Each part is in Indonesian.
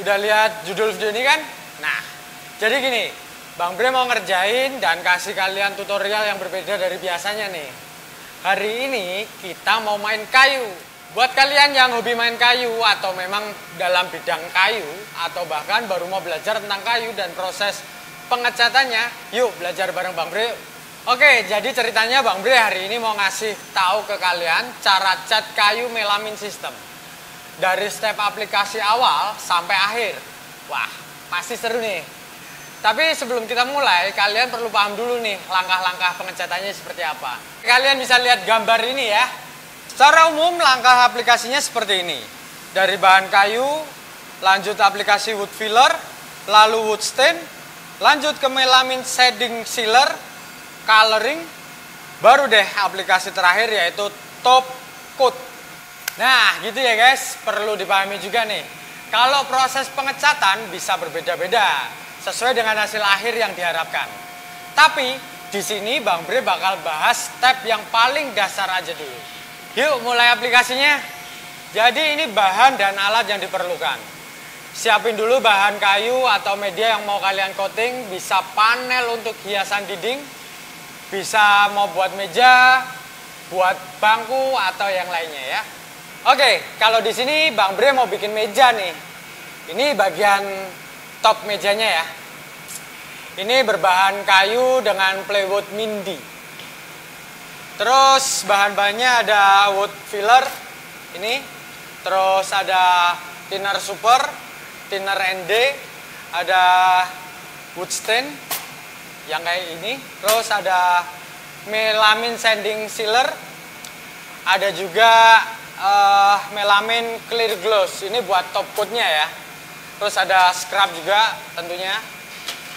Udah lihat judul video ini kan? Nah, jadi gini, Bang Bre mau ngerjain dan kasih kalian tutorial yang berbeda dari biasanya nih. Hari ini kita mau main kayu. Buat kalian yang hobi main kayu atau memang dalam bidang kayu atau bahkan baru mau belajar tentang kayu dan proses pengecatannya, yuk belajar bareng Bang Bre. Oke, jadi ceritanya Bang Bre hari ini mau ngasih tahu ke kalian cara cat kayu melamin sistem. Dari step aplikasi awal sampai akhir. Wah, pasti seru nih. Tapi sebelum kita mulai, kalian perlu paham dulu nih langkah-langkah pengecatannya seperti apa. Kalian bisa lihat gambar ini ya. Secara umum langkah aplikasinya seperti ini. Dari bahan kayu, lanjut aplikasi wood filler, lalu wood stain, lanjut ke melamin shading sealer, coloring, baru deh aplikasi terakhir yaitu top coat. Nah gitu ya guys, perlu dipahami juga nih. Kalau proses pengecatan bisa berbeda-beda sesuai dengan hasil akhir yang diharapkan. Tapi di sini Bang Bre bakal bahas step yang paling dasar aja dulu. Yuk mulai aplikasinya. Jadi ini bahan dan alat yang diperlukan. Siapin dulu bahan kayu atau media yang mau kalian coating. Bisa panel untuk hiasan dinding, bisa mau buat meja, buat bangku atau yang lainnya ya. Oke, kalau di sini Bang Bre mau bikin meja nih. Ini bagian top mejanya ya. Ini berbahan kayu dengan plywood Mindy. Terus bahan-bahannya ada wood filler ini. Terus ada thinner super, thinner ND, ada wood stain yang kayak ini. Terus ada melamin shading sealer. Ada juga melamin clear gloss. Ini buat top coatnya ya. Terus ada scrub juga tentunya.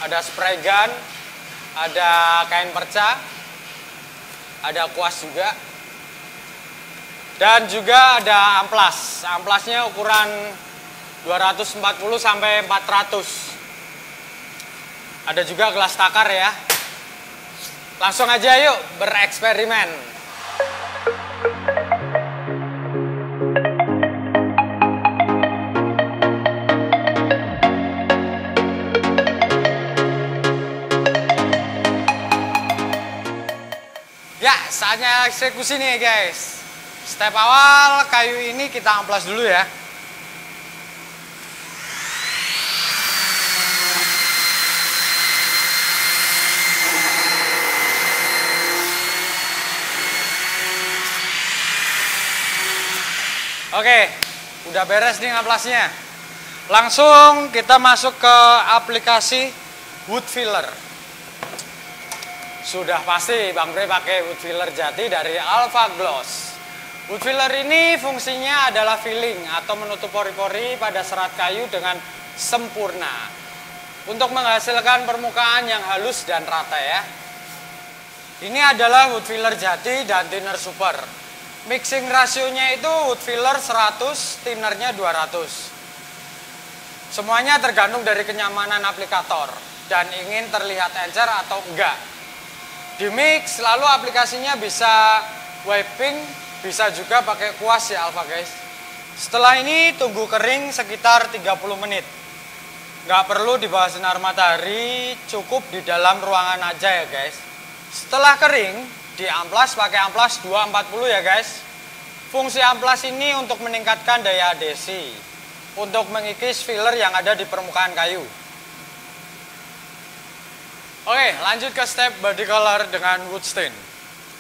Ada spray gun, ada kain perca, ada kuas juga. Dan juga ada amplas. Amplasnya ukuran 240 sampai 400. Ada juga gelas takar ya. Langsung aja yuk bereksperimen. Ya, saatnya eksekusi nih guys. Step awal kayu ini kita amplas dulu ya. Oke, udah beres nih amplasnya. Langsung kita masuk ke aplikasi wood filler. Sudah pasti Bang Bre pakai wood filler jati dari Alpha Gloss. Wood filler ini fungsinya adalah filling atau menutup pori-pori pada serat kayu dengan sempurna untuk menghasilkan permukaan yang halus dan rata ya. Ini adalah wood filler jati dan thinner super. Mixing rasionya itu wood filler 100, thinnernya 200. Semuanya tergantung dari kenyamanan aplikator dan ingin terlihat encer atau enggak. Di mix, lalu aplikasinya bisa wiping, bisa juga pakai kuas ya Alpha guys. Setelah ini tunggu kering sekitar 30 menit. Nggak perlu di bawah sinar matahari, cukup di dalam ruangan aja ya guys. Setelah kering, di amplas pakai amplas 240 ya guys. Fungsi amplas ini untuk meningkatkan daya adhesi, untuk mengikis filler yang ada di permukaan kayu. Oke, lanjut ke step body color dengan wood stain.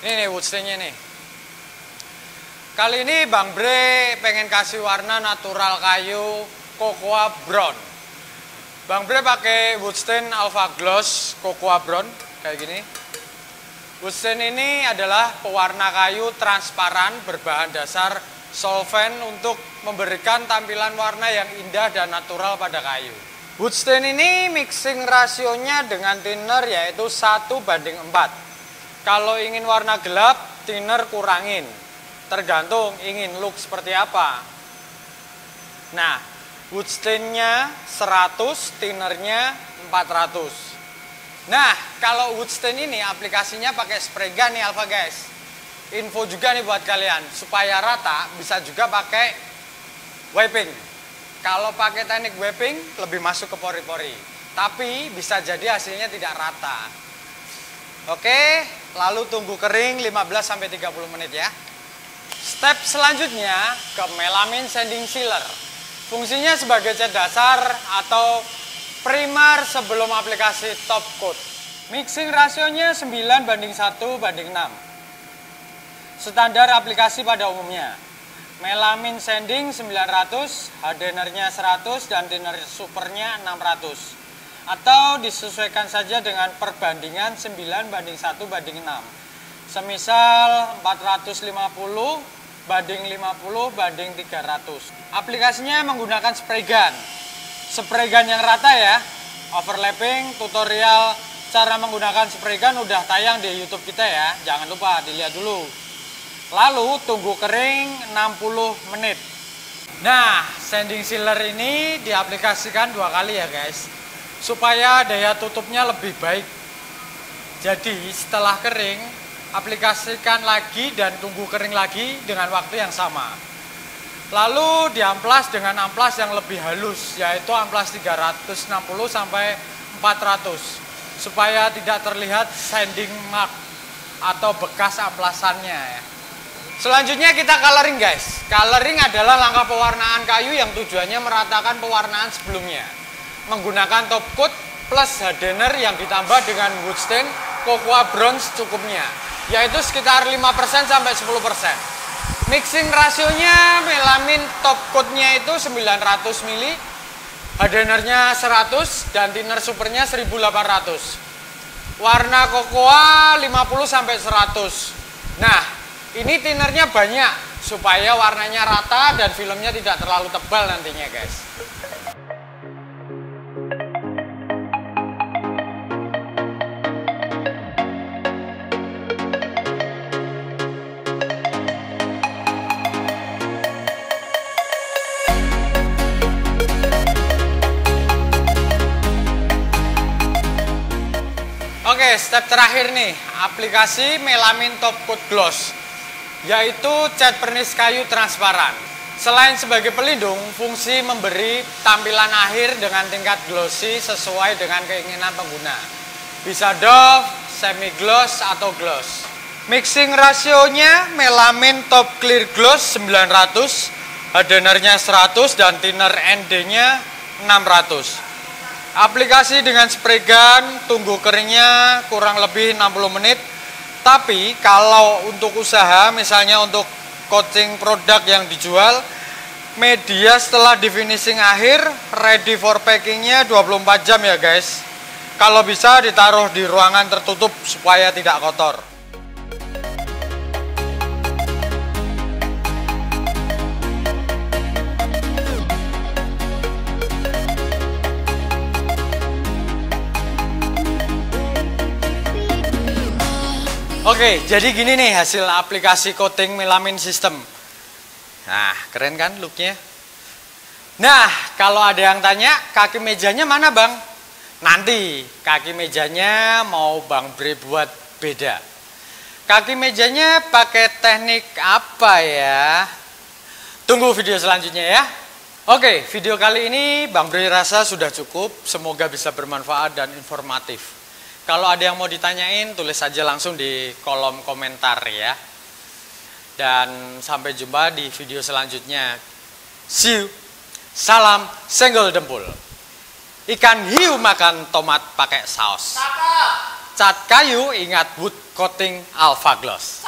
Ini nih wood stainnya nih. Kali ini Bang Bre pengen kasih warna natural kayu cocoa brown. Bang Bre pakai wood stain Alpha Gloss cocoa brown kayak gini. Wood stain ini adalah pewarna kayu transparan berbahan dasar solvent untuk memberikan tampilan warna yang indah dan natural pada kayu. Wood stain ini mixing rasionya dengan thinner yaitu 1:4. Kalau ingin warna gelap, thinner kurangin. Tergantung ingin look seperti apa. Nah, wood stainnya 100, thinnernya 400. Nah, kalau wood stain ini aplikasinya pakai spray gun nih Alpha guys. Info juga nih buat kalian, supaya rata bisa juga pakai wiping. Kalau pakai teknik wrapping lebih masuk ke pori-pori. Tapi bisa jadi hasilnya tidak rata. Oke, lalu tunggu kering 15-30 menit ya. Step selanjutnya ke melamine sanding sealer. Fungsinya sebagai cat dasar atau primer sebelum aplikasi top coat. Mixing rasionya 9:1:6. Standar aplikasi pada umumnya. Melamine sanding 900, hardenernya 100 dan thinner supernya 600. Atau disesuaikan saja dengan perbandingan 9:1:6. Semisal 450:50:300. Aplikasinya menggunakan spray gun. Spray gun yang rata ya. Overlapping, tutorial cara menggunakan spray gun udah tayang di YouTube kita ya. Jangan lupa dilihat dulu. Lalu tunggu kering 60 menit. Nah, sanding sealer ini diaplikasikan 2 kali ya guys, supaya daya tutupnya lebih baik. Jadi setelah kering, aplikasikan lagi dan tunggu kering lagi dengan waktu yang sama. Lalu diamplas dengan amplas yang lebih halus, yaitu amplas 360-400, supaya tidak terlihat sanding mark atau bekas amplasannya ya. Selanjutnya kita coloring guys. Coloring adalah langkah pewarnaan kayu yang tujuannya meratakan pewarnaan sebelumnya. Menggunakan top coat plus hardener yang ditambah dengan wood stain cocoa bronze cukupnya, yaitu sekitar 5%-10%. Mixing rasionya melamine top coatnya itu 900 ml, hardenernya 100 dan thinner supernya 1800. Warna cocoa 50-100. Nah, ini thinnernya banyak supaya warnanya rata dan filmnya tidak terlalu tebal nantinya guys. Oke, step terakhir nih, aplikasi melamine top coat gloss, yaitu cat pernis kayu transparan. Selain sebagai pelindung, fungsi memberi tampilan akhir dengan tingkat glossy sesuai dengan keinginan pengguna. Bisa doff, semi gloss atau gloss. Mixing rasionya melamine top clear gloss 900, hardenernya 100 dan thinner ND-nya 600. Aplikasi dengan spray gun, tunggu keringnya kurang lebih 60 menit. Tapi kalau untuk usaha, misalnya untuk coating produk yang dijual, media setelah di finishing akhir, ready for packingnya 24 jam ya guys. Kalau bisa ditaruh di ruangan tertutup supaya tidak kotor. Oke, jadi gini nih hasil aplikasi coating melamine system. Nah, keren kan looknya? Nah, kalau ada yang tanya, kaki mejanya mana bang? Nanti, kaki mejanya mau Bang Bre buat beda. Kaki mejanya pakai teknik apa ya? Tunggu video selanjutnya ya. Oke, video kali ini Bang Bre rasa sudah cukup. Semoga bisa bermanfaat dan informatif. Kalau ada yang mau ditanyain, tulis saja langsung di kolom komentar ya. Dan sampai jumpa di video selanjutnya. See you. Salam senggol dempul. Ikan hiu makan tomat pakai saus. Cat kayu ingat wood coating Alpha Gloss.